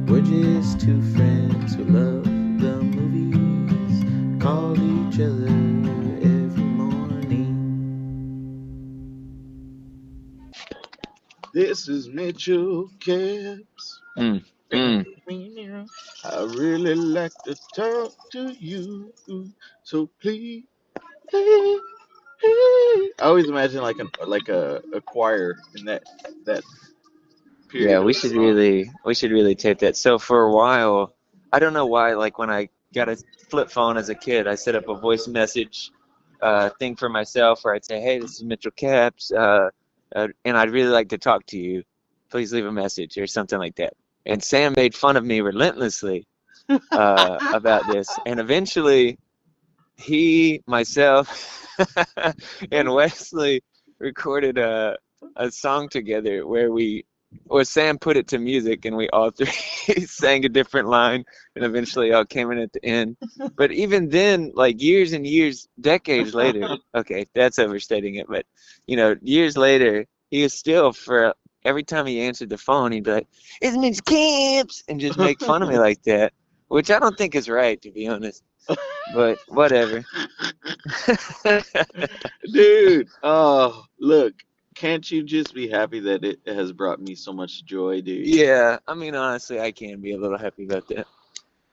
We're just two friends who love the movies, call each other every morning. This is Mitchell Caps. Mm. I really like to talk to you, so please. I always imagine like a choir in that Yeah, period of the song. we should really tape that. So for a while, I don't know why, like when I got a flip phone as a kid, I set up a voice message thing for myself where I'd say, "Hey, this is Mitchell Caps, and I'd really like to talk to you. Please leave a message," or something like that. And Sam made fun of me relentlessly about this, and eventually he, myself, and Wesley recorded a song together where Sam put it to music and we all three sang a different line and eventually all came in at the end. But even then, like years and years, decades later, okay, that's overstating it, but years later, he was still for every time he answered the phone, he'd be like, "It's Mitch Camps," and just make fun of me like that, which I don't think is right, to be honest. But whatever. Dude, oh, look, can't you just be happy that it has brought me so much joy, dude? Yeah, I mean, honestly, I can be a little happy about that.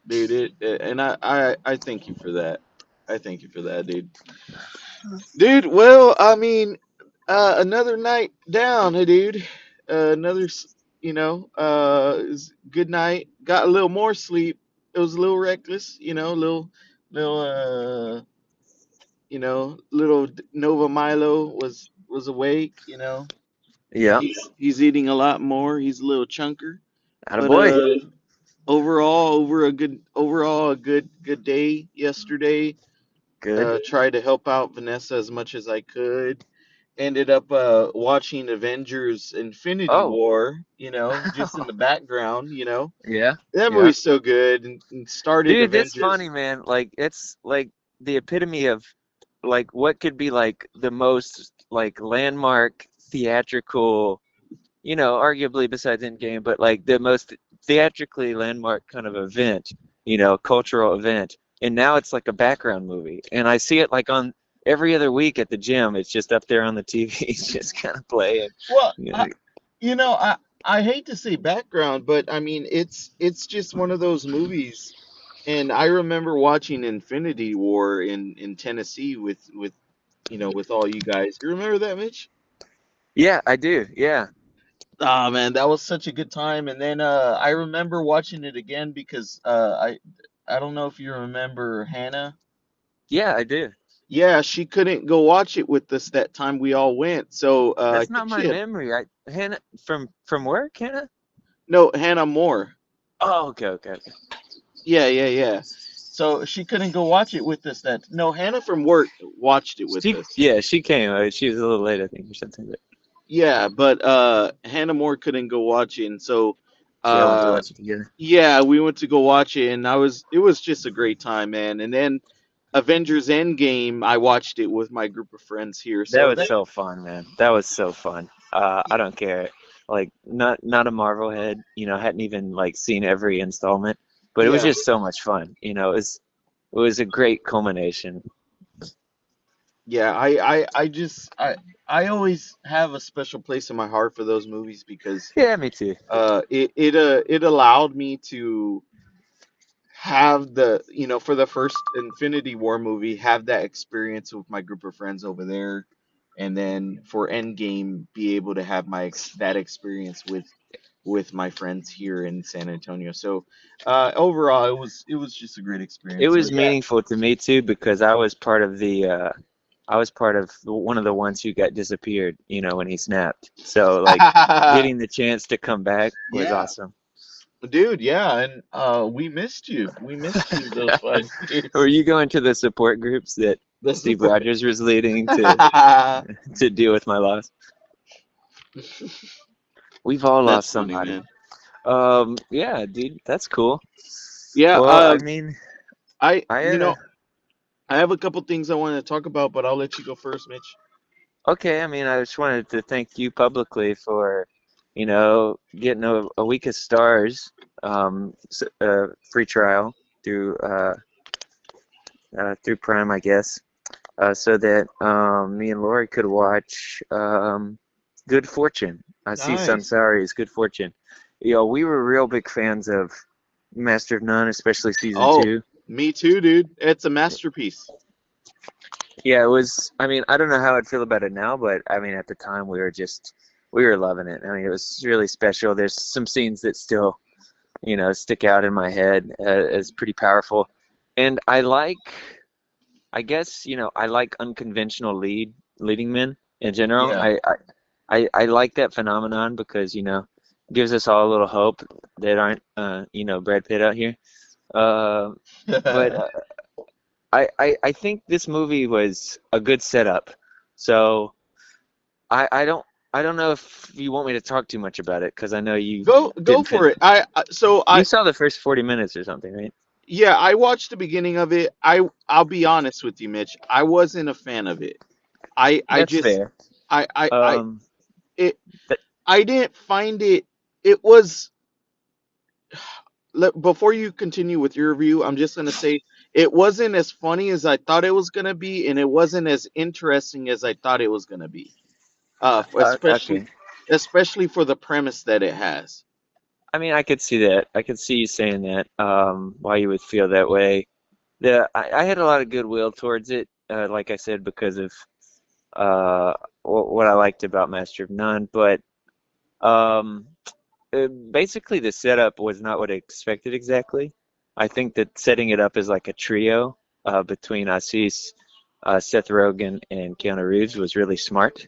Dude, and I thank you for that. I thank you for that, dude. Dude, well, I mean, another night down, hey, dude. Another, good night. Got a little more sleep. It was a little reckless, little, little Nova Milo was awake. Yeah, He's eating a lot more. He's a little chunker, but attaboy. overall a good day yesterday. Good. Tried to help out Vanessa as much as I could. Ended up watching Avengers Infinity Oh, War, just in the background. yeah, That yeah. movie's so good, and started Dude, that's Avengers. funny, man. Like, it's like the epitome of like what could be like the most like landmark theatrical, arguably besides Endgame, but like the most theatrically landmark kind of event, cultural event. And now it's like a background movie. And I see it like on every other week at the gym. It's just up there on the TV. It's just kind of playing. Well, You know. I hate to say background, but I mean it's just one of those movies. And I remember watching Infinity War in Tennessee with all you guys. You remember that, Mitch? Yeah, I do. Yeah. Ah, man, that was such a good time. And then I remember watching it again because I don't know if you remember Hannah. Yeah, I do. Yeah, she couldn't go watch it with us that time we all went. So I That's not think my she had memory. Hannah from work, Hannah? no Hannah Moore. Oh, okay, okay, okay. Yeah, yeah, yeah. So she couldn't go watch it with us that. No, Hannah from work watched it with us. She came. She was a little late, I think, or something. But Yeah, but Hannah Moore couldn't go watch it, and so so y'all went to uh watch it together. yeah, we went to go watch it, and it was just a great time, man. And then Avengers Endgame, I watched it with my group of friends here. That So was that so fun, man. That was so fun. I don't care. Like, not a Marvel head. Hadn't even like seen every installment, but it was yeah, just so much fun. It was a great culmination. yeah, I always have a special place in my heart for those movies because Yeah, me too. it allowed me to have for the first Infinity War movie, have that experience with my group of friends over there, and then for Endgame, be able to have that experience with my friends here in San Antonio. So overall, it was just a great It experience. was But yeah, meaningful to me too because I was part of one of the ones who got disappeared, when he snapped. So like getting the chance to come back was yeah, awesome. dude, yeah, and we missed you. We missed you those 5 years. Were you going to the support groups that The Steve support. Rogers was leading to to deal with my loss? We've all That's lost funny, somebody. man. Yeah, dude, that's cool. Yeah, Well, I mean, I I you know I have a couple things I want to talk about, but I'll let you go first, Mitch. okay. I mean, I just wanted to thank you publicly for, getting a week of stars. free trial through through Prime, I guess, so that me and Lori could watch Good Fortune. Asiz Nice. Ansari's Good Fortune. We were real big fans of Master of None, especially season Oh, two. me too, dude. It's a masterpiece. Yeah, it was. I mean, I don't know how I'd feel about it now, but I mean, at the time, we were loving it. I mean, it was really special. There's some scenes that still, stick out in my head as pretty powerful. And I guess, I like unconventional leading men in general. Yeah. I like that phenomenon because, gives us all a little hope that aren't, Brad Pitt out here. Uh, but I think this movie was a good setup. So I, I don't I don't know if you want me to talk too much about it because I know you Go didn't for fin it. So you I saw the first 40 minutes or something, right? yeah, I watched the beginning of it. I'll be honest with you, Mitch. I wasn't a fan of it. I That's just fair. I Um, it th I didn't find it. It was before you continue with your review, I'm just gonna say it wasn't as funny as I thought it was gonna be, and it wasn't as interesting as I thought it was gonna be. okay. Especially for the premise that it has. I mean, I could see that. I could see you saying that. Why you would feel that way. I had a lot of goodwill towards it, like I said, because of uh, what I liked about Master of None. But um, basically, the setup was not what I expected exactly. I think that setting it up as like a trio between Assis, Seth Rogen, and Keanu Reeves was really smart.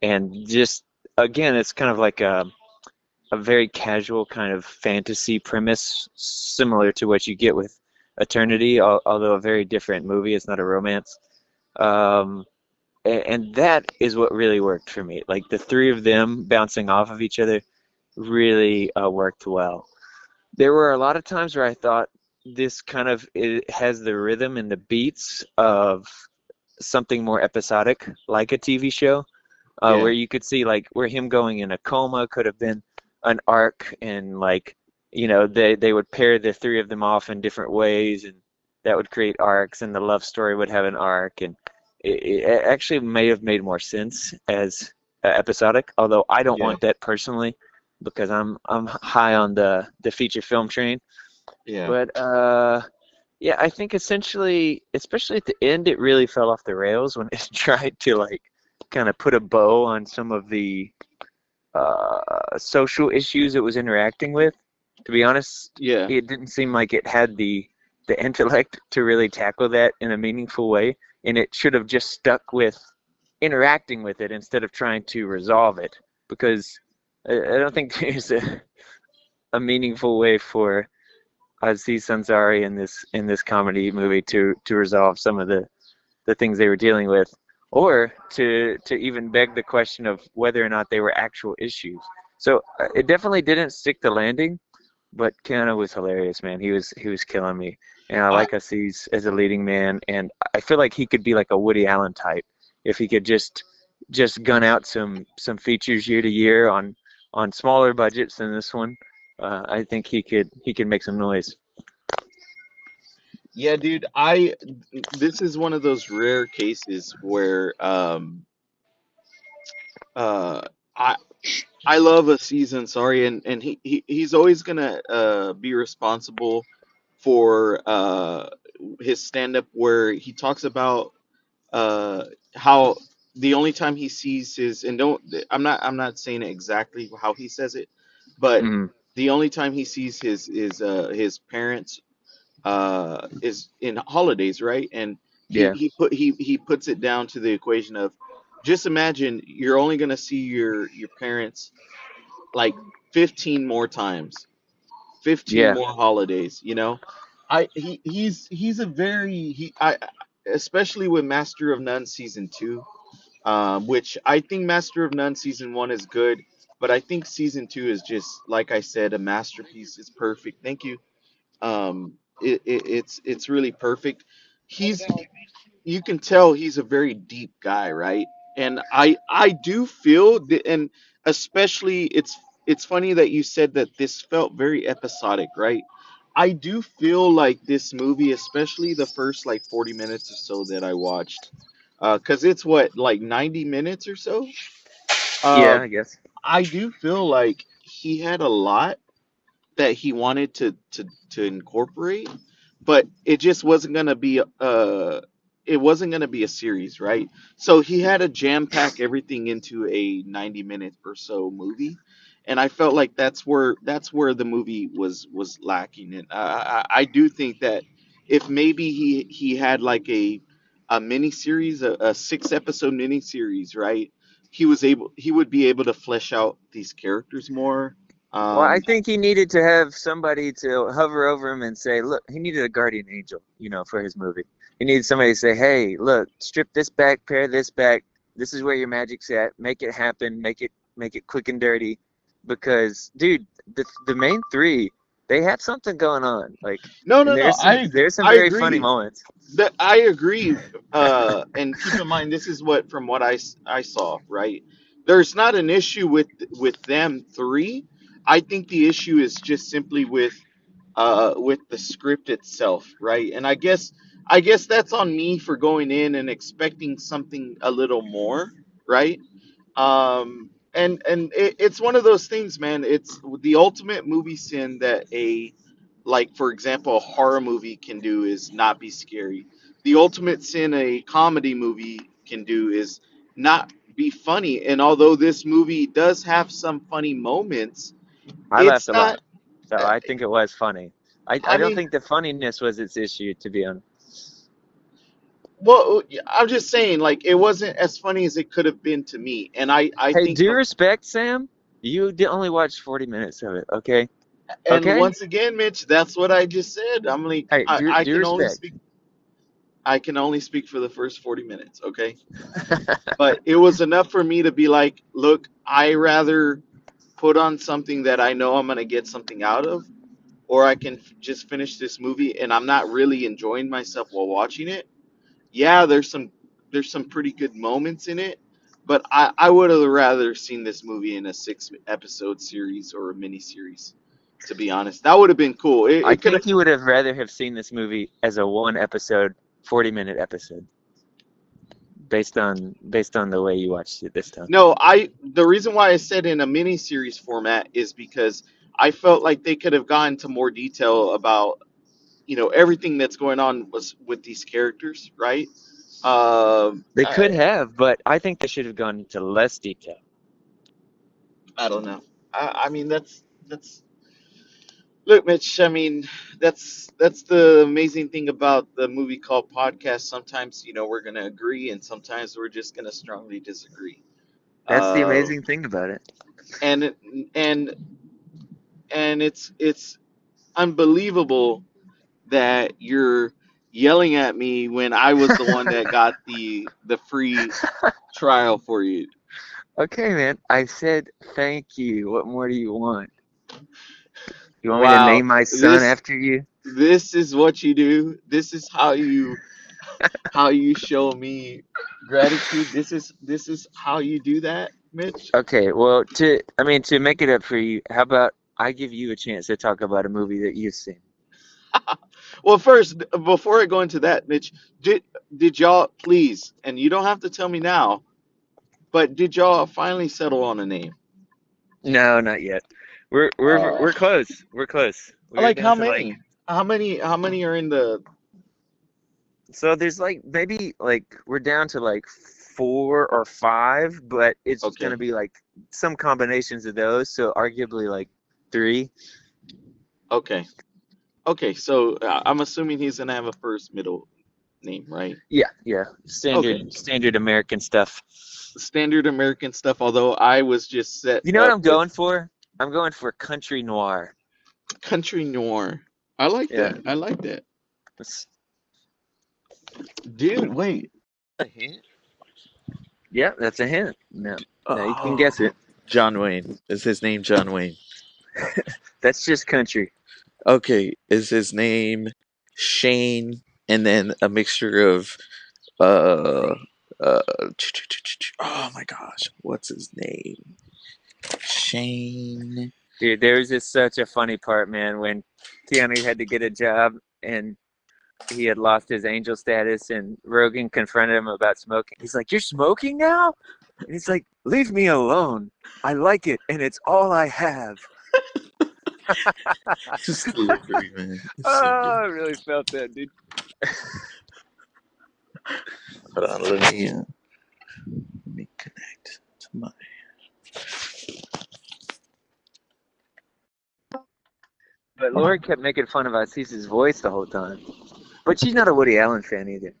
And just again, it's kind of like a very casual kind of fantasy premise, similar to what you get with Eternity, although a very different movie. It's not a romance. Um, and that is what really worked for me. Like the three of them bouncing off of each other really worked well. There were a lot of times where I thought this kind of it has the rhythm and the beats of something more episodic, like a TV show, where Yeah, you could see like where him going in a coma could have been an arc, and like they would pair the three of them off in different ways, and that would create arcs, and the love story would have an arc, and it actually may have made more sense as episodic. Although I don't yeah, want that personally because I'm high on the feature film train. yeah, But yeah, I think essentially, especially at the end, it really fell off the rails when it tried to like kind of put a bow on some of the social issues it was interacting with. To be honest, yeah, it didn't seem like it had the intellect to really tackle that in a meaningful way, and it should have just stuck with interacting with it instead of trying to resolve it. Because I don't think there's a meaningful way for Aziz Ansari in this comedy movie to resolve some of the things they were dealing with, or to even beg the question of whether or not they were actual issues. So it definitely didn't stick the landing, but Keanu was hilarious, man. He was killing me, and I I like Aziz as a leading man, and I feel like he could be like a Woody Allen type if he could just gun out some features year to year on smaller budgets than this one. I think he could make some noise. yeah, dude. I This is one of those rare cases where uh I I love a season, sorry, and he's always gonna be responsible for his stand up where he talks about uh how the only time he sees his and don't I'm not saying it exactly how he says it, but Mm, the only time he sees his parents is in holidays, right? And yeah, he puts it down to the equation of just imagine you're only going to see your parents like 15 more times, 15 yeah, more holidays, you know. He's a very he I especially with Master of None season 2, which I think Master of None season 1 is good, but I think season 2 is just like I said a masterpiece. It's perfect. Thank you. It's really perfect. He's You can tell he's a very deep guy, right? And I do feel that, and especially it's it's funny that you said that this felt very episodic, right? I do feel like this movie, especially the first like 40 minutes or so that I watched, because it's what, like 90 minutes or so. Uh, Yeah, I guess. I do feel like he had a lot that he wanted to incorporate, but it just wasn't gonna be it wasn't gonna be a series, right? So he had to jam pack everything into a 90-minute or so movie, and I felt like that's where the movie was lacking. And I do think that if maybe he had like a mini series, a 6 episode mini series, right? He would be able to flesh out these characters more. Well, I um, think he needed to have somebody to hover over him and say, look, he needed a guardian angel, for his movie. He needed somebody to say, hey, look, strip this back, pare this back. This is where your magic's at. Make it happen. Make it quick and dirty. Because, dude, the main three, they have something going on. Like, No, and no, no. there's some I very funny agree. moments. That I agree. And keep in mind, this is what from what I saw. Right, there's not an issue with them three. I think the issue is just simply with the script itself. Right, and I guess that's on me for going in and expecting something a little more. Right. And it's one of those things, man. It's the ultimate movie sin that a like for example a horror movie can do is not be scary. The ultimate sin a comedy movie can do is not be funny. And although this movie does have some funny moments, I laughed it's a lot. not. So I think it was funny. I I don't mean, think the funniness was its issue, to be honest. well, I'm just saying, like it wasn't as funny as it could have been to me. And I Hey, think due respect, Sam, you did only watch 40 minutes of it, okay? and Okay? once again, Mitch, that's what I just said. I'm like, Hey, due respect. I can only speak for the first 40 minutes, okay? But it was enough for me to be like, look, I rather put on something that I know I'm going to get something out of, or I can just finish this movie and I'm not really enjoying myself while watching it. Yeah, there's some pretty good moments in it, but I would have rather seen this movie in a 6 episode series or a mini series. To be honest, that would have been cool. It, I it could have. think you would have rather have seen this movie as a one episode, 40-minute episode, based on the way you watched it this time. No, the reason why I said in a mini series format is because I felt like they could have gone into more detail about everything that's going on was with these characters, right? Um, They could I, have, but I think they should have gone into less detail. I don't know. I mean that's look, Mitch. I mean that's the amazing thing about the movie called podcast. Sometimes we're gonna agree, and sometimes we're just gonna strongly disagree. That's the Uh, amazing thing about it. and and and it's unbelievable that you're yelling at me when I was the one that got the free trial for you. Okay, man. I said thank you. What more do you want? You want me to Wow, name my son this after you? this is what you do. This is how you show me gratitude. This is how you do that, Mitch. Okay, well, to make it up for you, how about I give you a chance to talk about a movie that you've seen? Well, first, before I go into that, Mitch, did y'all please, and you don't have to tell me now, but did y'all finally settle on a name? No, not yet. We're close. We're close. We're Like down how to like, many? How many are in the? so there's like maybe like we're down to like 4 or 5, but it's gonna Okay. be like some combinations of those. So arguably like three. Okay. Okay. So I'm assuming he's gonna have a first middle name, right? Yeah, yeah. Okay. Standard American stuff. Standard American stuff. Although I was just set You know what up I'm with going for? I'm going for country noir. country noir. I like Yeah. that. I like that. That's- Dude, wait. A hint? yeah, that's a hint. No, now you can Oh, guess it. John Wayne. Is his name John Wayne? That's just country. Okay. Is his name Shane and then a mixture of uh oh my gosh, what's his name? Shane. Dude, there was just such a funny part, man, when Keanu had to get a job and he had lost his angel status and Rogan confronted him about smoking. He's like, "You're smoking now?" And he's like, "Leave me alone. I like it and it's all I have." Just delivery, man. It's so Oh, good. I really felt that, dude. Hold on, let me connect to my. But Laura kept making fun of Asis's voice the whole time. But she's not a Woody Allen fan either.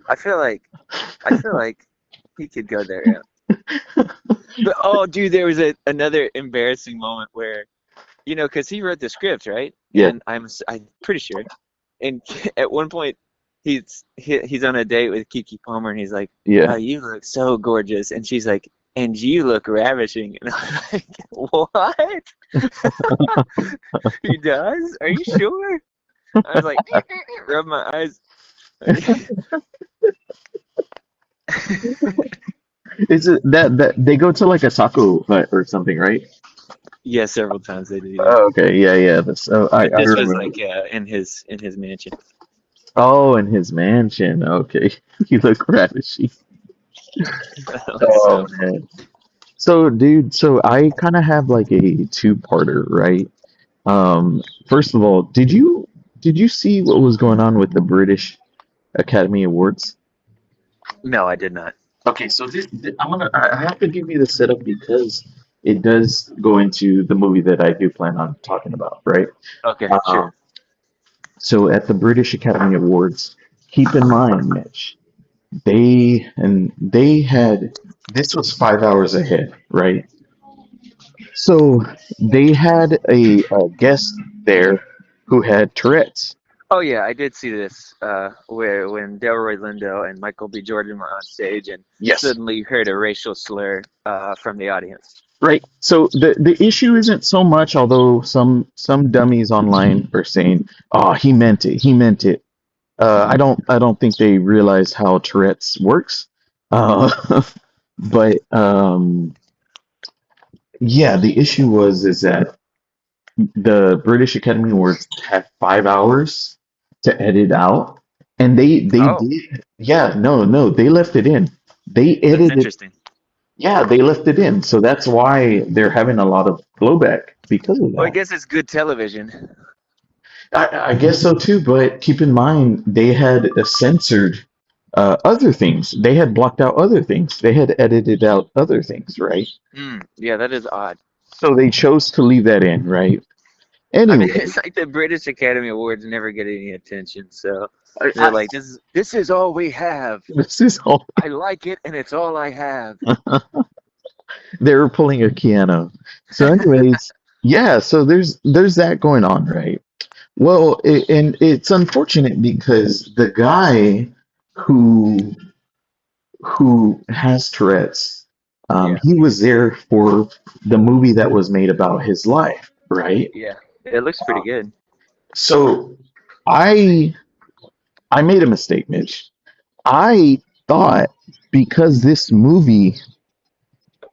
I feel like he could go there, yeah. But oh, dude, there was another embarrassing moment where, because he wrote the script, right? Yeah. And I'm pretty sure. And at one point, he's on a date with Kiki Palmer, and he's like, Yeah. "Oh, you look so gorgeous," and she's like, "And you look ravishing." And I'm like, "What?" He does? Are you sure? I was like, rub my eyes. Is it that they go to like a taco hut or something, right? Yeah, several times they do. Yeah. Oh, okay, yeah, yeah. That's But I this was remember. like in his mansion. Oh, in his mansion. Okay, you look ravishing. That was Oh so fun. man. So, dude, so I kind of have like a two-parter, right? First of all, did you see what was going on with the British Academy Awards? No, I did not. Okay, so I have to give you the setup because it does go into the movie that I do plan on talking about, right? Okay, Uh, sure. so at the British Academy Awards, keep in mind, Mitch, they had this was 5 hours ahead, right? So they had a guest there who had Tourette's. Oh yeah, I did see this. Where when Delroy Lindo and Michael B. Jordan were on stage, and Yes. suddenly you heard a racial slur from the audience. Right. So the issue isn't so much, although some dummies online are saying, "Oh, he meant it. He meant it." I don't think they realize how Tourette's works. Uh, but yeah, the issue is that the British Academy Awards had 5 hours to edit out, and they Oh, did. Yeah, no, they left it in. They that's edited. interesting. Yeah, they left it in. So that's why they're having a lot of blowback because of Well, I that. guess it's good television. I guess so too, but keep in mind they had censored other things. They had blocked out other things. They had edited out other things, right? Yeah, that is odd. So they chose to leave that in, right? I mean, Anyway, it's like the British Academy Awards never get any attention, so I, they're I, like, this is all we have. this is all I like it, and it's all I have. they were pulling a Keanu. So, anyways, yeah. So there's that going on, right? Well, and it's unfortunate because the guy who who has Tourette's, Yeah, he was there for the movie that was made about his life, right? yeah. It looks pretty good. So I I made a mistake, Mitch. I thought because this movie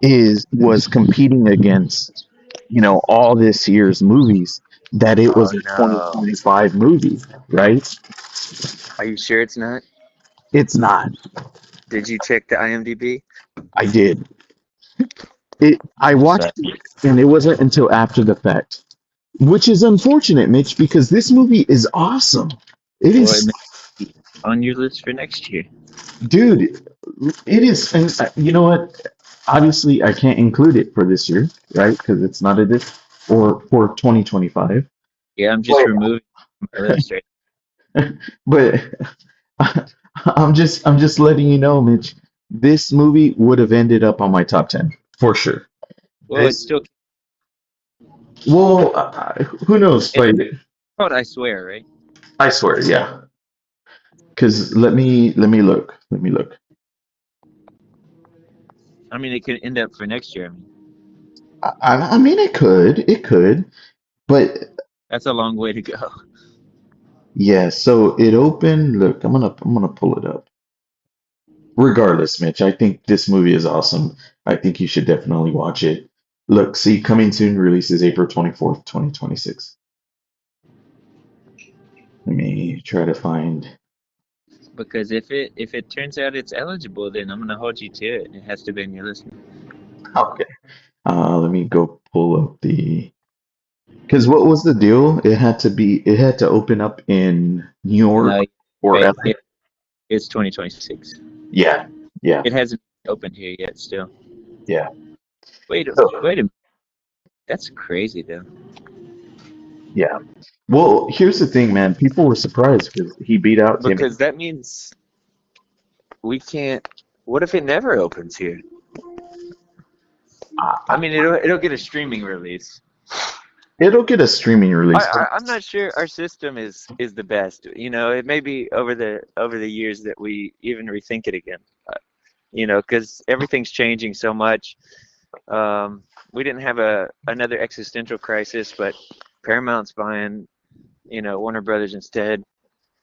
is was competing against, all this year's movies, that it Oh was a no. 2025 movie, right? Are you sure it's not? It's not. Did you check the IMDb? I did. I So, watched it, and it wasn't until after the fact, which is unfortunate, Mitch, because this movie is awesome. It well, it is, may be on your list for next year. dude. It is, and you know what? Obviously, I can't include it for this year, right? Because it's not a this or for 2025. Yeah, I'm just But removing my list right. but I'm just letting you know, Mitch. This movie would have ended up on my top 10 for sure. Well, it's This, still well, who knows? it's But called I Swear, right? I swear, yeah. Because let me look. Let me look. I mean, it could end up for next year. I mean, I mean, it could, but that's a long way to go. yeah. So it opened. Look, I'm gonna pull it up. Regardless, Mitch, I think this movie is awesome. I think you should definitely watch it. Look, see, coming soon releases April 24th, 2026. Let me try to find. Because if it turns out it's eligible, then I'm gonna hold you to it. It has to be in your list. Okay. Let me go pull up the. Because what was the deal? It had to open up in New York No, or right. LA. It's 2026. Yeah, yeah, It hasn't opened here yet. Still. yeah. Wait. So, Wait a minute. That's crazy though. yeah. Well, here's the thing, man. People were surprised because he beat out Timmy. Because that means we can't. What if it never opens here? I Uh, mean, it'll get a streaming release. It'll get a streaming I, release, but I I'm not sure our system is the best. You know, it may be over the years that we even rethink it again. You know, because everything's changing so much. We didn't have another existential crisis, but Paramount's buying, Warner Brothers instead.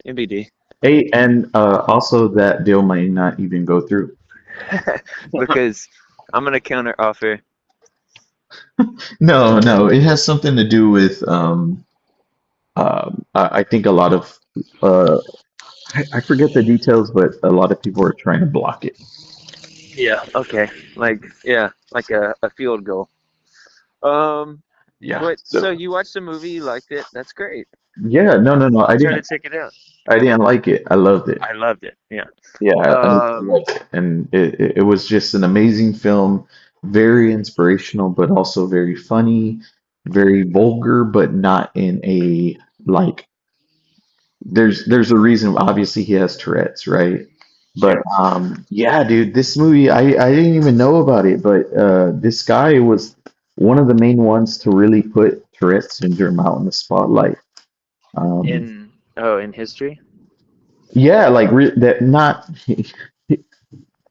MBD. hey, and also that deal might not even go through. Because I'm gonna counter offer. No, no, it has something to do with I think a lot of uh, I forget the details, but a lot of people are trying to block it. Yeah. Okay. Like a field goal. Um, Yeah. but So so you watched the movie, you liked it. That's great. yeah, no, no, no. I'll try to check it out. I didn't like it. I loved it. I loved it. Yeah. Yeah, I Um, loved it, and it was just an amazing film, very inspirational, but also very funny, very vulgar, but not in a like. There's a reason. Obviously, he has Tourette's, right? But sure. yeah, dude, this movie I didn't even know about it, but this guy was one of the main ones to really put Tourette's syndrome out in the spotlight. Um, In history, yeah, like that not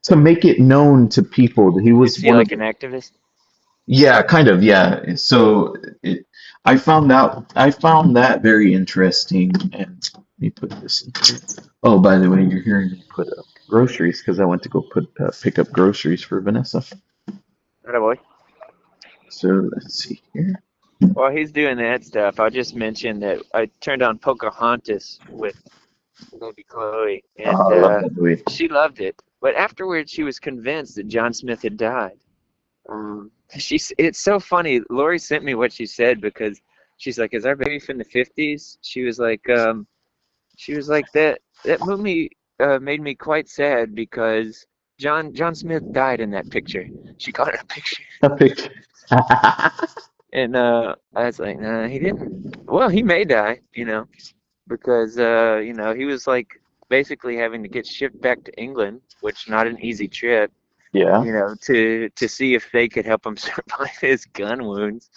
to make it known to people. He was is he one of like the, an activist? yeah, kind of, yeah. So I found that very interesting. And let me put this in here. Oh, by the way, you're hearing me put up groceries because I went to go pick up groceries for Vanessa. Right boy. So let's see here. While he's doing that stuff, I'll just mention that I turned on Pocahontas with baby Chloe, and Oh, I love that movie. she loved it. But afterwards, she was convinced that John Smith had died. It's so funny. Lori sent me what she said because she's like, "Is our baby from the '50s?" She was like that movie made me quite sad because John Smith died in that picture. She got a picture, A picture. and I was like, "Nah, he didn't." Well, he may die, because he was like basically having to get shipped back to England, which not an easy trip, Yeah. to see if they could help him survive his gun wounds.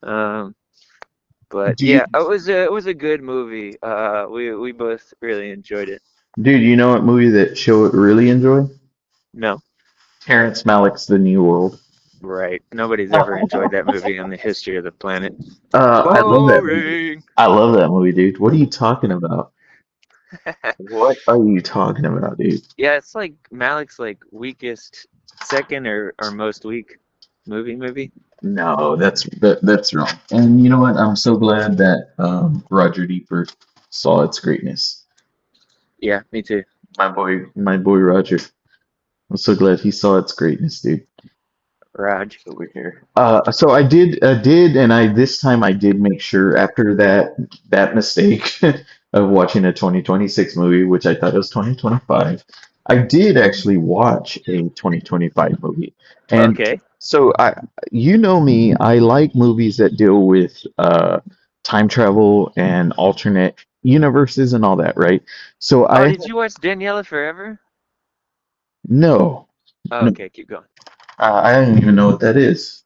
Um, but Do you, yeah, it was a good movie. We both really enjoyed it. dude, you know what movie that show really enjoy? No, Terrence Malick's The New World. right? Nobody's ever enjoyed that movie on the history of the planet. I love that movie. Boring. I love that movie, dude. What are you talking about? What are you talking about, dude? Yeah, it's like Malik's like weakest, second or most weak movie. No, that's wrong. And you know what? I'm so glad that Roger Ebert saw its greatness. Yeah, me too. My boy Roger. I'm so glad he saw its greatness, dude. Raj. Over here. So and I this time I did make sure after that mistake of watching a 2026 movie, which I thought was 2025. I did actually watch a 2025 movie, and Okay. so you know me, I like movies that deal with time travel and alternate universes and all that, right? So Oh, I did you watch Daniela Forever? no, Oh, no, okay, keep going. I don't even know what that is.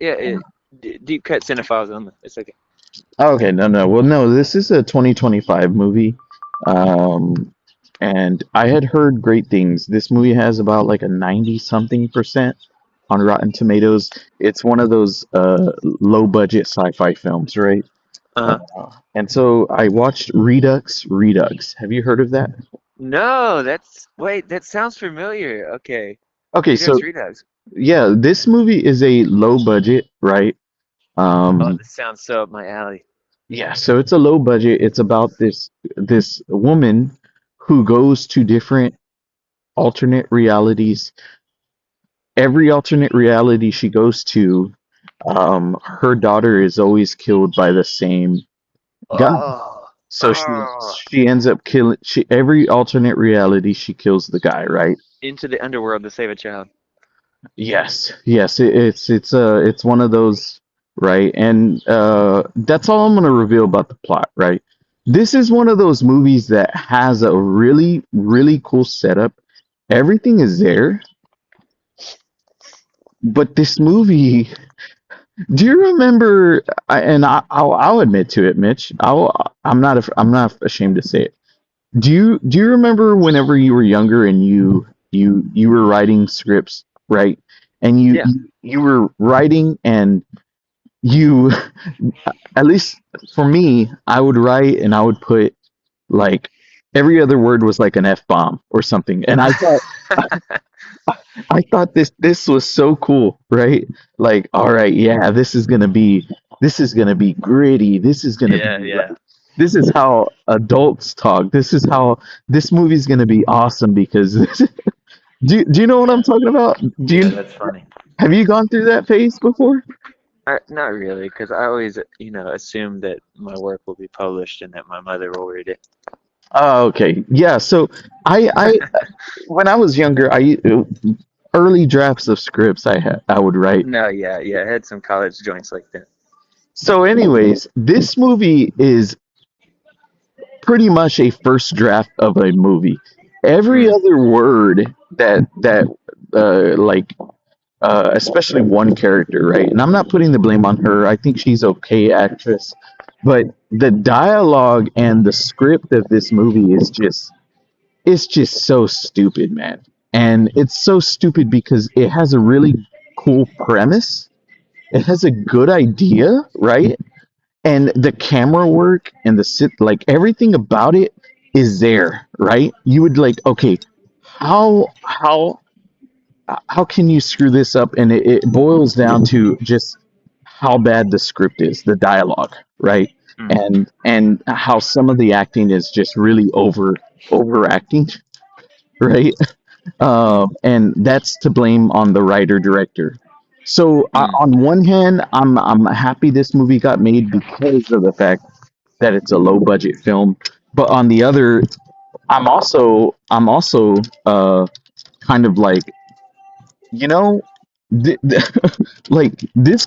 Yeah, deep cut cinephiles only. It's okay. Okay, no, no. Well, no, this is a 2025 movie. Um, and I had heard great things. This movie has about like a 90 something percent on Rotten Tomatoes. It's one of those low budget sci-fi films, right? Uh-huh. And so I watched Redux Redux. Have you heard of that? No, that sounds familiar. Okay. Okay, Redux so Redux. Yeah, this movie is a low budget, right? Oh, Um, this sounds so up my alley. yeah, so it's a low budget. It's about this woman who goes to different alternate realities. Every alternate reality she goes to, her daughter is always killed by the same guy. Oh, So oh. she ends up killing she every alternate reality she kills the guy, right? Into the underworld to save a child. Yes, yes, it's one of those, right? And that's all I'm gonna reveal about the plot, right? This is one of those movies that has a really, really cool setup. Everything is there, but this movie, do you remember? I'll admit to it, Mitch. I'm not ashamed to say it. Do you remember whenever you were younger and you were writing scripts, right? And Yeah. you were writing and you at least for me, I would write and I would put like every other word was like an F bomb or something. And I thought this was so cool, right? Like, all right, yeah, this is gonna be gritty. This is gonna Yeah, be like yeah. this is how adults talk. This is how this movie's gonna be awesome because do you know what I'm talking about? Do Yeah, you that's funny. have you gone through that phase before? Not really, because I always, assume that my work will be published and that my mother will read it. Oh, okay. Yeah, so I when I was younger, early drafts of scripts I would write. No, yeah, yeah. I had some college joints like that. So anyways, this movie is pretty much a first draft of a movie. Every Mm, other word that like especially one character, right? And I'm not putting the blame on her. I think she's okay actress, but the dialogue and the script of this movie is just it's just so stupid, man. And it's so stupid because it has a really cool premise. It has a good idea, right? And the camera work and the sit like everything about it is there, right? You would like, okay, how how can you screw this up? And it boils down to just how bad the script is, the dialogue, right? mm, And how some of the acting is just really overacting, right? And that's to blame on the writer director. So mm. on one hand, I'm happy this movie got made because of the fact that it's a low budget film, but on the other, I'm also kind of like you know like this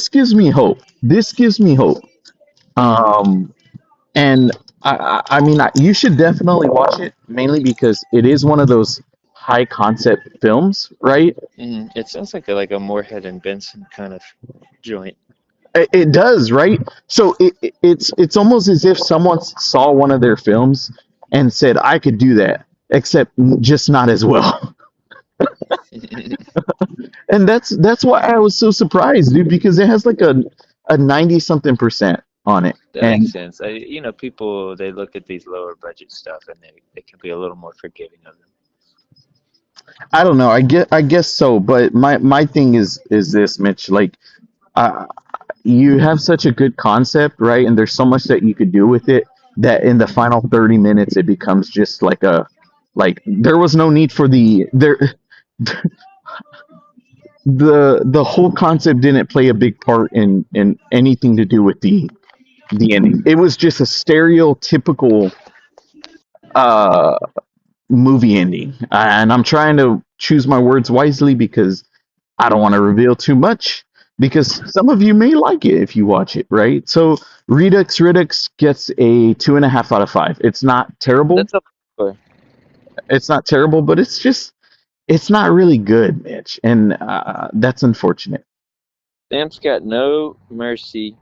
gives me hope. This gives me hope. Mm, Um, and I mean, you should definitely watch it mainly because it is one of those high concept films, right? mm. It sounds like a Moorhead and Benson kind of joint. It does, right? So it's almost as if someone saw one of their films and said, "I could do that, except just not as well." And that's why I was so surprised, dude, because it has like a 90 something percent on it. That makes And sense. People they look at these lower budget stuff and they can be a little more forgiving of them. I don't know. I guess so, but my thing is this, Mitch. Like, uh, you have such a good concept, right? And there's so much that you could do with it that in the final 30 minutes it becomes just like there was no need for the whole concept didn't play a big part in anything to do with the ending. It was just a stereotypical uh movie ending. And I'm trying to choose my words wisely because I don't want to reveal too much because some of you may like it if you watch it, right? So Redux Redux gets a 2.5 out of 5. It's not terrible. That's up for. It's not terrible, but it's not really good, Mitch, and that's unfortunate. Sam's got no mercy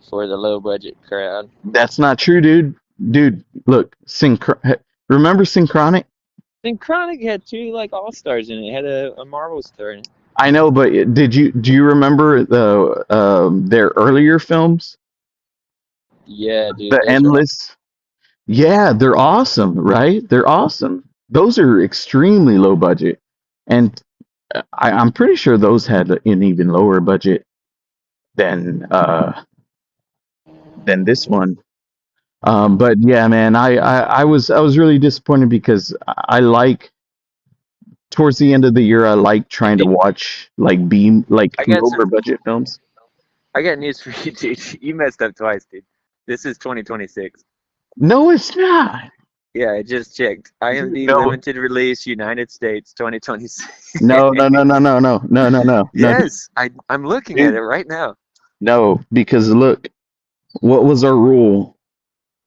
for the low budget crowd. That's not true, dude. Dude, look, remember Synchronic? Synchronic had two all stars in it. It had a Marvel star in it. I know, but do you remember their earlier films? Yeah, dude, The those are Endless. Yeah, they're awesome, right? They're awesome. Those are extremely low budget. And I'm pretty sure those had an even lower budget than this one. But yeah, man, I was really disappointed because I like towards the end of the year I like trying to Dude, watch like beam like I got lower some. budget films. I got news for you, dude. You messed up twice, dude. This is 2026. No, it's not. Yeah, I just checked. Dude, IMD no. limited release United States 2026. No, no, no, no, no, no, no, no, no, no, Yes, I'm looking at dude. it right now. No, because look, what was our rule?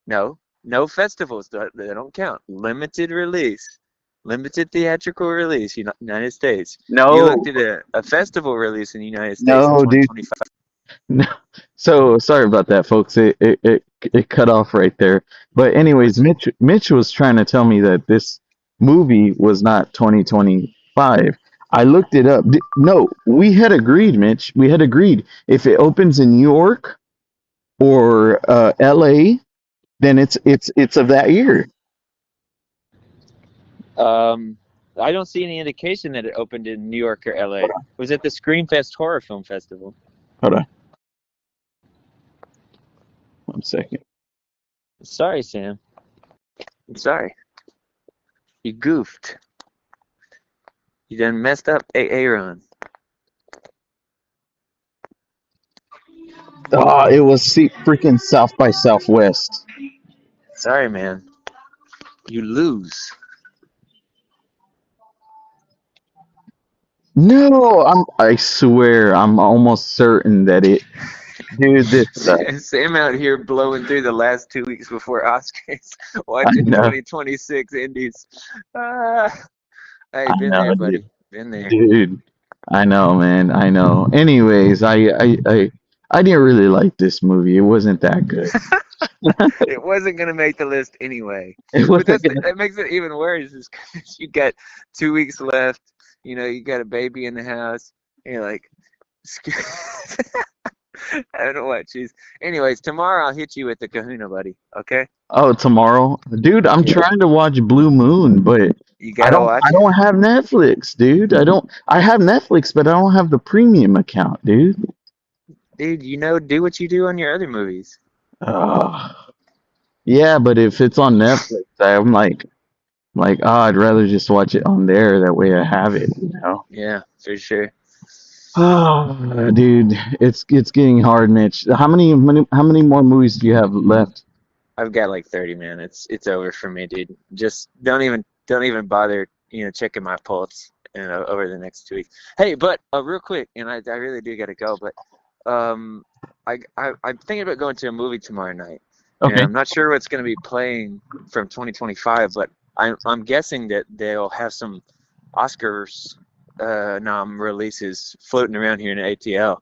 No, no festivals. They don't count. Limited release, limited theatrical release, United States. You looked No, at a festival release in the United States in no, dude. 2025. No. So sorry about that, folks. It cut off right there. But anyways, Mitch was trying to tell me that this movie was not 2025. I looked it up. No, we had agreed, Mitch. We had agreed if it opens in New York or LA, then it's of that year. I don't see any indication that it opened in New York or LA. It was at the Screamfest Horror Film Festival. Hold on, 1 second. Sorry, Sam. I'm sorry. You goofed. You done messed up Aaron. Oh, it was freaking South by Southwest. Sorry, man. You lose. No, I swear, I'm almost certain that dude, this sucks. Sam out here blowing through the last 2 weeks before Oscars, I watching know, 2026 indies. Ah, hey, I been know, there, dude. buddy. Been there. Dude, I know, man. I know. Anyways, I didn't really like this movie. It wasn't that good. It wasn't gonna make the list anyway. It But wasn't gonna. that makes it even worse, is 'cause you got 2 weeks left. You got a baby in the house. And you're like, I don't know what. Jeez. Anyways, tomorrow I'll hit you with the Kahuna, buddy. Okay? Oh, tomorrow, dude. I'm Yeah. trying to watch Blue Moon, but You I gotta don't. I watch it, don't have Netflix, dude. I don't. I have Netflix, but I don't have the premium account, dude. dude. Do what you do on your other movies. Uh, yeah, but if it's on Netflix, I'm like, oh, I'd rather just watch it on there. That way, I have it. Yeah, for sure. Oh, dude, it's getting hard, Mitch. How many more movies do you have left? I've got like 30, man. It's over for me, dude. Just don't even bother, checking my pulse, over the next 2 weeks. Hey, but real quick, and I really do gotta go, but um, I'm thinking about going to a movie tomorrow night, and Okay. I'm not sure what's gonna be playing from 2025, but I'm guessing that they'll have some Oscars nom releases floating around here in ATL.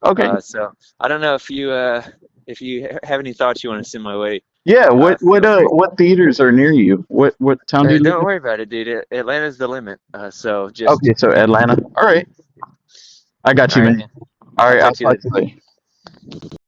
Okay. So I don't know if you have any thoughts you want to send my way. Yeah. Feel free. What theaters are near you? What town do you live Don't in? worry about it, dude. Atlanta's the limit. So just Okay, so Atlanta. All right. I got all you, right, man. man. All I'll right. I'll talk to you talk later. to you later.